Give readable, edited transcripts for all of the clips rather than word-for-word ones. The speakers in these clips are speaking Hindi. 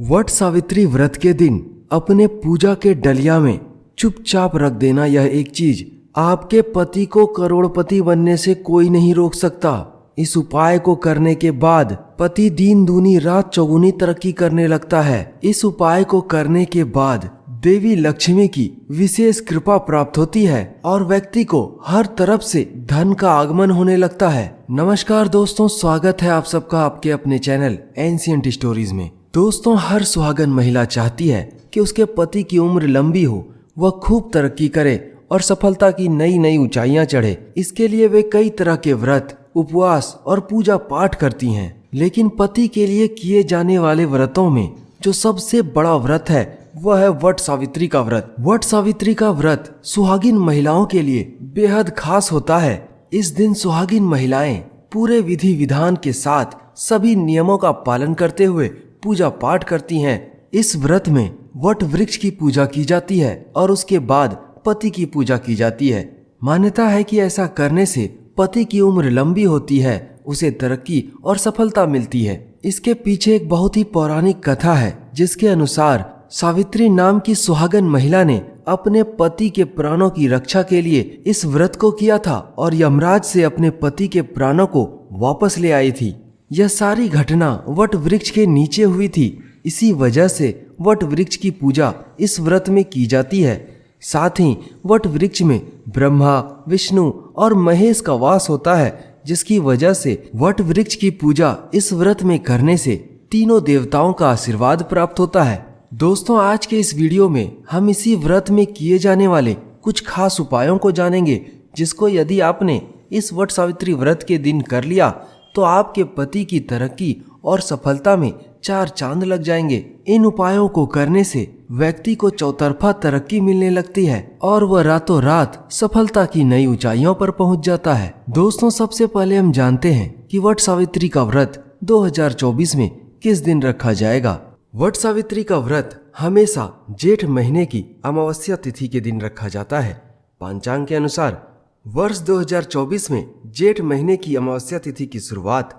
वट सावित्री व्रत के दिन अपने पूजा के डलिया में चुपचाप रख देना यह एक चीज आपके पति को करोड़पति बनने से कोई नहीं रोक सकता। इस उपाय को करने के बाद पति दिन दूनी रात चौगुनी तरक्की करने लगता है। इस उपाय को करने के बाद देवी लक्ष्मी की विशेष कृपा प्राप्त होती है और व्यक्ति को हर तरफ से धन का आगमन होने लगता है। नमस्कार दोस्तों, स्वागत है आप सबका आपके अपने चैनल एंशिएंट स्टोरीज में। दोस्तों, हर सुहागन महिला चाहती है कि उसके पति की उम्र लंबी हो, वह खूब तरक्की करे और सफलता की नई नई ऊंचाइयां चढ़े। इसके लिए वे कई तरह के व्रत, उपवास और पूजा पाठ करती हैं। लेकिन पति के लिए किए जाने वाले व्रतों में जो सबसे बड़ा व्रत है वह है वट सावित्री का व्रत। वट सावित्री का व्रत सुहागिन महिलाओं के लिए बेहद खास होता है। इस दिन सुहागिन महिलाएं पूरे विधि विधान के साथ सभी नियमों का पालन करते हुए पूजा पाठ करती हैं। इस व्रत में वट वृक्ष की पूजा की जाती है और उसके बाद पति की पूजा की जाती है। मान्यता है कि ऐसा करने से पति की उम्र लंबी होती है, उसे तरक्की और सफलता मिलती है। इसके पीछे एक बहुत ही पौराणिक कथा है, जिसके अनुसार सावित्री नाम की सुहागन महिला ने अपने पति के प्राणों की रक्षा के लिए इस व्रत को किया था और यमराज से अपने पति के प्राणों को वापस ले आई थी। यह सारी घटना वट वृक्ष के नीचे हुई थी। इसी वजह से वट वृक्ष की पूजा इस व्रत में की जाती है। साथ ही वट वृक्ष में ब्रह्मा, विष्णु और महेश का वास होता है, जिसकी वजह से वट वृक्ष की पूजा इस व्रत में करने से तीनों देवताओं का आशीर्वाद प्राप्त होता है। दोस्तों, आज के इस वीडियो में हम इसी व्रत में किए जाने वाले कुछ खास उपायों को जानेंगे, जिसको यदि आपने इस वट सावित्री व्रत के दिन कर लिया तो आपके पति की तरक्की और सफलता में चार चांद लग जाएंगे। इन उपायों को करने से व्यक्ति को चौतरफा तरक्की मिलने लगती है और वह रातों रात सफलता की नई ऊंचाइयों पर पहुंच जाता है। दोस्तों, सबसे पहले हम जानते हैं कि वट सावित्री का व्रत 2024 में किस दिन रखा जाएगा। वट सावित्री का व्रत हमेशा जेठ महीने की अमावस्या तिथि के दिन रखा जाता है। पंचांग के अनुसार वर्ष 2024 में जेठ महीने की अमावस्या तिथि की शुरुआत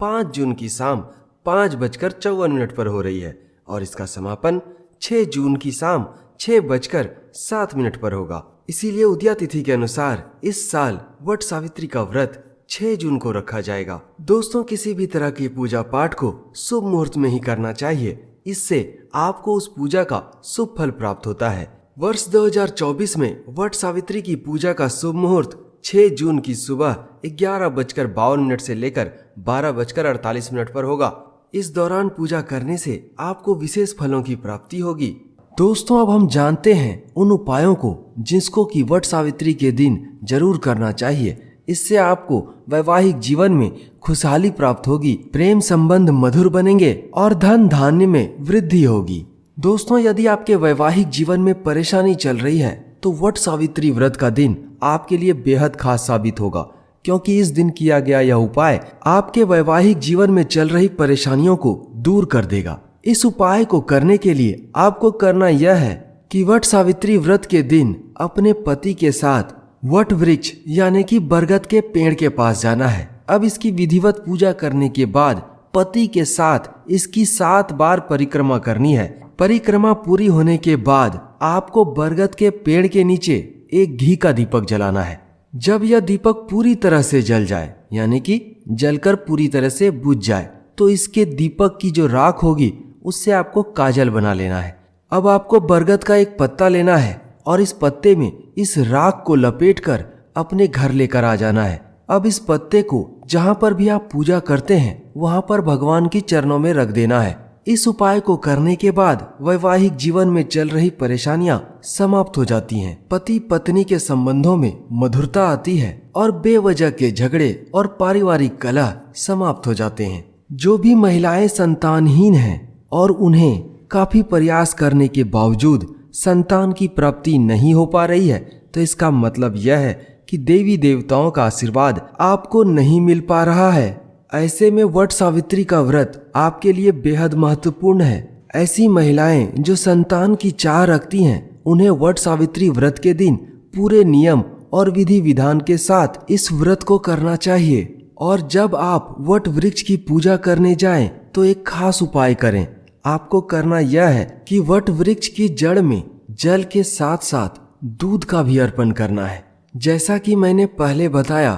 5 जून की शाम 5:54 पर हो रही है और इसका समापन 6 जून की शाम 6:07 पर होगा। इसीलिए उदया तिथि के अनुसार इस साल वट सावित्री का व्रत 6 जून को रखा जाएगा। दोस्तों, किसी भी तरह की पूजा पाठ को शुभ मुहूर्त में ही करना चाहिए, इससे आपको उस पूजा का शुभ फल प्राप्त होता है। वर्ष 2024 में वट सावित्री की पूजा का शुभ मुहूर्त 6 जून की सुबह 11:52 से लेकर 12:48 पर होगा। इस दौरान पूजा करने से आपको विशेष फलों की प्राप्ति होगी। दोस्तों, अब हम जानते हैं उन उपायों को जिसको कि वट सावित्री के दिन जरूर करना चाहिए। इससे आपको वैवाहिक जीवन में खुशहाली प्राप्त होगी, प्रेम संबंध मधुर बनेंगे और धन धान्य में वृद्धि होगी। दोस्तों, यदि आपके वैवाहिक जीवन में परेशानी चल रही है तो वट सावित्री व्रत का दिन आपके लिए बेहद खास साबित होगा, क्योंकि इस दिन किया गया यह उपाय आपके वैवाहिक जीवन में चल रही परेशानियों को दूर कर देगा। इस उपाय को करने के लिए आपको करना यह है कि वट सावित्री व्रत के दिन अपने पति के साथ वट वृक्ष यानी कि बरगद के पेड़ के पास जाना है। अब इसकी विधिवत पूजा करने के बाद पति के साथ इसकी 7 बार परिक्रमा करनी है। परिक्रमा पूरी होने के बाद आपको बरगद के पेड़ के नीचे एक घी का दीपक जलाना है। जब यह दीपक पूरी तरह से जल जाए, यानी कि जलकर पूरी तरह से बुझ जाए, तो इसके दीपक की जो राख होगी उससे आपको काजल बना लेना है। अब आपको बरगद का एक पत्ता लेना है और इस पत्ते में इस राख को लपेटकर अपने घर लेकर आ जाना है। अब इस पत्ते को जहाँ पर भी आप पूजा करते हैं वहाँ पर भगवान के चरणों में रख देना है। इस उपाय को करने के बाद वैवाहिक जीवन में चल रही परेशानियां समाप्त हो जाती हैं। पति पत्नी के संबंधों में मधुरता आती है और बेवजह के झगड़े और पारिवारिक कलह समाप्त हो जाते हैं। जो भी महिलाएं संतानहीन हैं और उन्हें काफी प्रयास करने के बावजूद संतान की प्राप्ति नहीं हो पा रही है, तो इसका मतलब यह है कि देवी देवताओं का आशीर्वाद आपको नहीं मिल पा रहा है। ऐसे में वट सावित्री का व्रत आपके लिए बेहद महत्वपूर्ण है। ऐसी महिलाएं जो संतान की चाह रखती हैं, उन्हें वट सावित्री व्रत के दिन पूरे नियम और विधि विधान के साथ इस व्रत को करना चाहिए। और जब आप वट वृक्ष की पूजा करने जाएं, तो एक खास उपाय करें। आपको करना यह है कि वट वृक्ष की जड़ में जल के साथ साथ दूध का भी अर्पण करना है। जैसा कि मैंने पहले बताया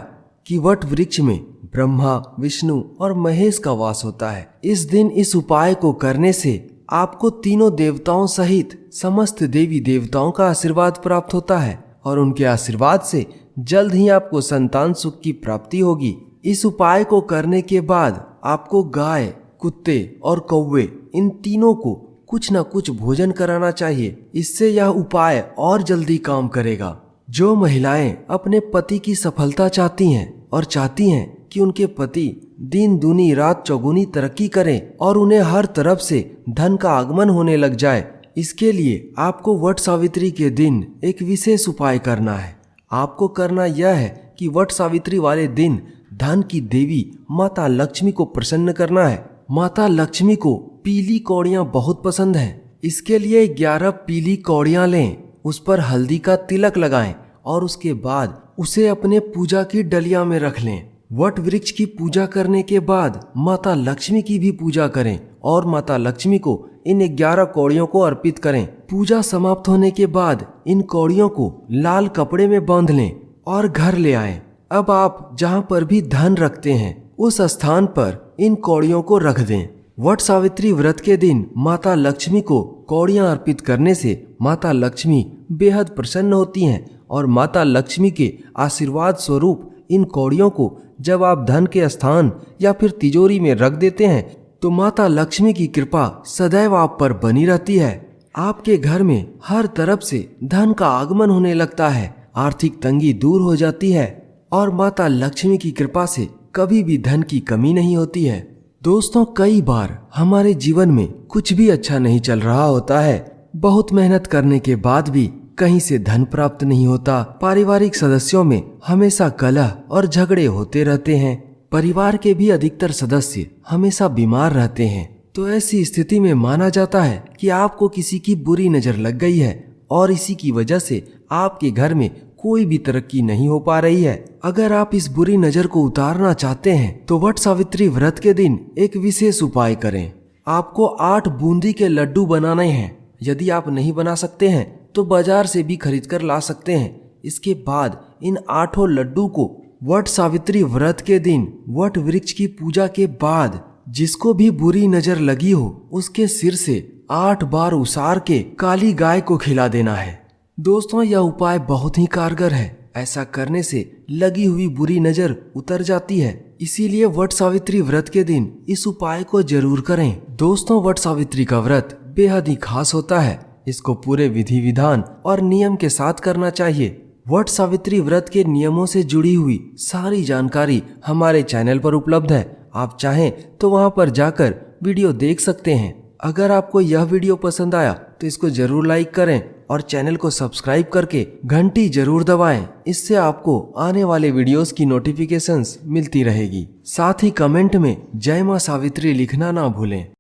कि वट वृक्ष में ब्रह्मा, विष्णु और महेश का वास होता है। इस दिन इस उपाय को करने से आपको तीनों देवताओं सहित समस्त देवी देवताओं का आशीर्वाद प्राप्त होता है और उनके आशीर्वाद से जल्द ही आपको संतान सुख की प्राप्ति होगी। इस उपाय को करने के बाद आपको गाय, कुत्ते और कौवे इन तीनों को कुछ न कुछ भोजन कराना चाहिए। इससे यह उपाय और जल्दी काम करेगा। जो महिलाएं अपने पति की सफलता चाहती हैं और चाहती हैं कि उनके पति दिन दूनी रात चौगुनी तरक्की करें और उन्हें हर तरफ से धन का आगमन होने लग जाए, इसके लिए आपको वट सावित्री के दिन एक विशेष उपाय करना है। आपको करना यह है कि वट सावित्री वाले दिन धन की देवी माता लक्ष्मी को प्रसन्न करना है। माता लक्ष्मी को पीली कौड़ियाँ बहुत पसंद हैं। इसके लिए 11 पीली कौड़ियाँ लें, उस पर हल्दी का तिलक लगाएं और उसके बाद उसे अपने पूजा की डलिया में रख लें। वट वृक्ष की पूजा करने के बाद माता लक्ष्मी की भी पूजा करें और माता लक्ष्मी को इन 11 कौड़ियों को अर्पित करें। पूजा समाप्त होने के बाद इन कौड़ियों को लाल कपड़े में बांध लें और घर ले आएं। अब आप जहाँ पर भी धन रखते हैं उस स्थान पर इन कौड़ियों को रख दें। वट सावित्री व्रत के दिन माता लक्ष्मी को कौड़ियाँ अर्पित करने से माता लक्ष्मी बेहद प्रसन्न होती हैं और माता लक्ष्मी के आशीर्वाद स्वरूप इन कौड़ियों को जब आप धन के स्थान या फिर तिजोरी में रख देते हैं तो माता लक्ष्मी की कृपा सदैव आप पर बनी रहती है। आपके घर में हर तरफ से धन का आगमन होने लगता है, आर्थिक तंगी दूर हो जाती है और माता लक्ष्मी की कृपा से कभी भी धन की कमी नहीं होती है। दोस्तों, कई बार हमारे जीवन में कुछ भी अच्छा नहीं चल रहा होता है। बहुत मेहनत करने के बाद भी कहीं से धन प्राप्त नहीं होता। पारिवारिक सदस्यों में हमेशा कलह और झगड़े होते रहते हैं। परिवार के भी अधिकतर सदस्य हमेशा बीमार रहते हैं। तो ऐसी स्थिति में माना जाता है कि आपको किसी की बुरी नजर लग गई है और इसी की वजह से आपके घर में कोई भी तरक्की नहीं हो पा रही है। अगर आप इस बुरी नजर को उतारना चाहते हैं तो वट सावित्री व्रत के दिन एक विशेष उपाय करें। आपको 8 बूंदी के लड्डू बनाने हैं। यदि आप नहीं बना सकते हैं तो बाजार से भी खरीद कर ला सकते हैं। इसके बाद इन 8 लड्डू को वट सावित्री व्रत के दिन वट वृक्ष की पूजा के बाद जिसको भी बुरी नजर लगी हो उसके सिर से 8 बार उसार के काली गाय को खिला देना है। दोस्तों, यह उपाय बहुत ही कारगर है। ऐसा करने से लगी हुई बुरी नजर उतर जाती है। इसीलिए वट सावित्री व्रत के दिन इस उपाय को जरूर करें। दोस्तों, वट सावित्री का व्रत बेहद ही खास होता है। इसको पूरे विधि विधान और नियम के साथ करना चाहिए। वट सावित्री व्रत के नियमों से जुड़ी हुई सारी जानकारी हमारे चैनल पर उपलब्ध है। आप चाहें तो वहां पर जाकर वीडियो देख सकते हैं। अगर आपको यह वीडियो पसंद आया तो इसको जरूर लाइक करें और चैनल को सब्सक्राइब करके घंटी जरूर दबाएं। इससे आपको आने वाले वीडियोस की नोटिफिकेशंस मिलती रहेगी। साथ ही कमेंट में जय मां सावित्री लिखना ना भूलें।